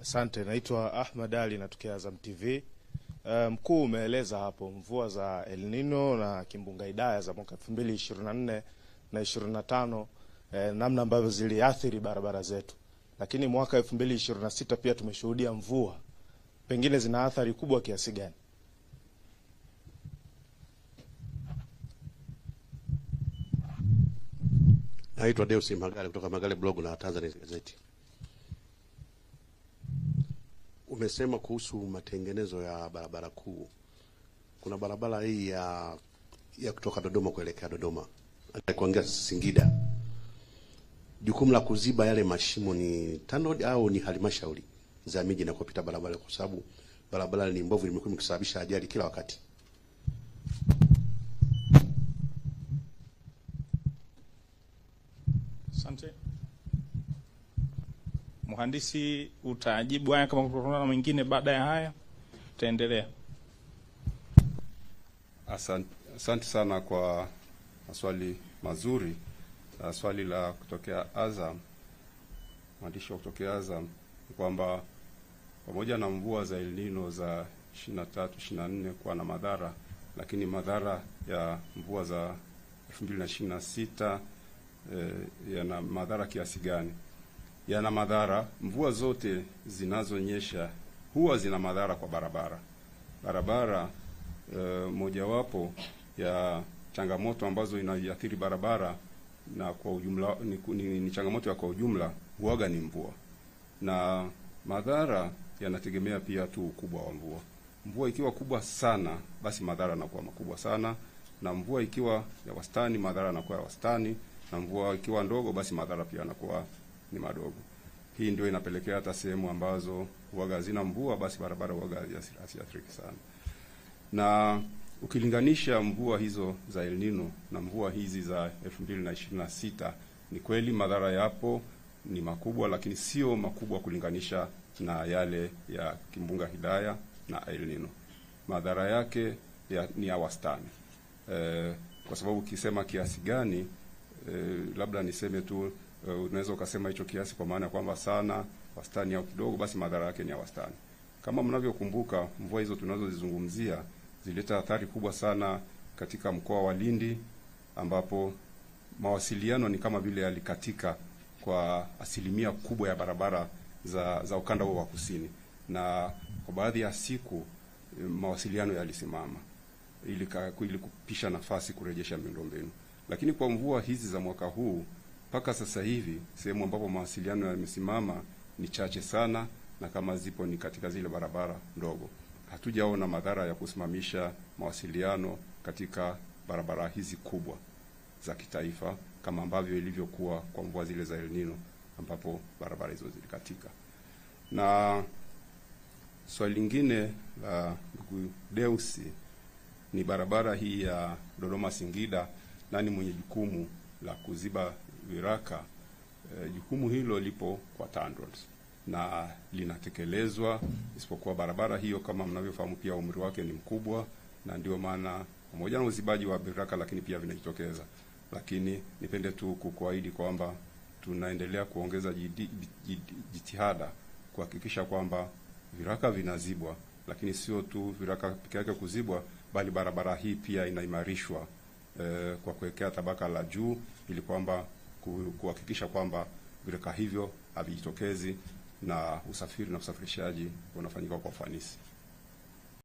Asante, naitwa Ahmad Ali natokea Azam TV. Mkuu umeeleza hapo mvua za El Nino na kimbunga Idaya za mwaka 2024 na 25 namna ambavyo ziliathiri barabara zetu. Lakini mwaka 2026 pia tumeshuhudia mvua. Pengine zina athari kubwa kiasi gani? Naitwa Deus Magale kutoka Magale Blog na Tanzania Gazeti. Umesema kuhusu matengenezo ya barabara kuu. Kuna barabara hii ya kutoka Dodoma kuelekea Dodoma, kuanzia Singida. Jukumu la kuziba yale mashimo ni TANROADS au ni halmashauri za miji na kupita barabara, kwa sababu barabara ni mbovu, imekuwa ikisababisha ajali kila wakati? Asante. Mhandisi, utajibu haya kama kuna na mwingine baada ya haya? Tutaendelea. Asante sana kwa maswali mazuri. Swali la kutokea Azam, mwandishi wa kutokea Azam, ni kwamba pamoja na mvua za El Nino za 23 24 kuwa na madhara, lakini madhara ya mvua za 2026 yana madhara kiasi gani? Yana madhara. Mvua zote zinazonyesha huwa zina madhara kwa barabara. Barabara mojawapo ya changamoto ambazo inaiathiri barabara na kwa ujumla ni changamoto ya kwa ujumla huaga ni mvua. Na madhara yanategemea pia tu ukubwa wa mvua. Mvua ikiwa kubwa sana, basi madhara yanakuwa makubwa sana, na mvua ikiwa ya wastani, madhara yanakuwa ya wastani, na mvua ikiwa ndogo, basi madhara pia yanakuwa ni madogo. Hii ndio inapelekea hata sehemu ambazo huaga zina mvua, basi barabara huaga hasiathiriki sana. Na ukilinganisha mvua hizo za El Nino na mvua hizi za 2026, ni kweli madhara yapo, ni makubwa, lakini sio makubwa kulinganisha na yale ya kimbunga Idaya na El Nino. Madhara yake ni ya wastani. Kwa sababu ukisema kiasi gani, labda niseme tu, unaweza ukasema hicho kiasi kwa maana kwamba sana, wastani au kidogo, basi madhara yake ni ya wastani. Kama mnavyokumbuka, mvua hizo tunazozizungumzia zileta athari kubwa sana katika mkoa wa Lindi, ambapo mawasiliano ni kama vile yalikatika kwa asilimia kubwa ya barabara za ukanda huo wa kusini, na kwa baadhi ya siku mawasiliano yalisimama ili kupisha nafasi kurejesha miundombinu. Lakini kwa mvua hizi za mwaka huu mpaka sasa hivi sehemu ambapo mawasiliano yamesimama ni chache sana, na kama zipo ni katika zile barabara ndogo. Hatujaona madhara ya kusimamisha mawasiliano katika barabara hizi kubwa za kitaifa kama ambavyo ilivyokuwa kwa mvua zile za El Nino ambapo barabara hizo zilikatika. Na swali lingine la ndugu Deusi ni barabara hii ya Dodoma Singida, nani mwenye jukumu la kuziba viraka? Jukumu hilo lipo kwa TANROADS na linatekelezwa, isipokuwa barabara hiyo kama mnavyofahamu pia umri wake ni mkubwa, na ndio maana pamoja na uzibaji wa viraka lakini pia vinajitokeza. Lakini nipende tu kukuahidi kwamba tunaendelea kuongeza jitihada kuhakikisha kwamba viraka vinazibwa, lakini sio tu viraka pekee yake kuzibwa, bali barabara hii pia inaimarishwa kwa kuwekea tabaka la juu, ili kwamba kuhakikisha kwamba viraka hivyo havijitokezi na usafiri na usafirishaji unafanyika kwa ufanisi.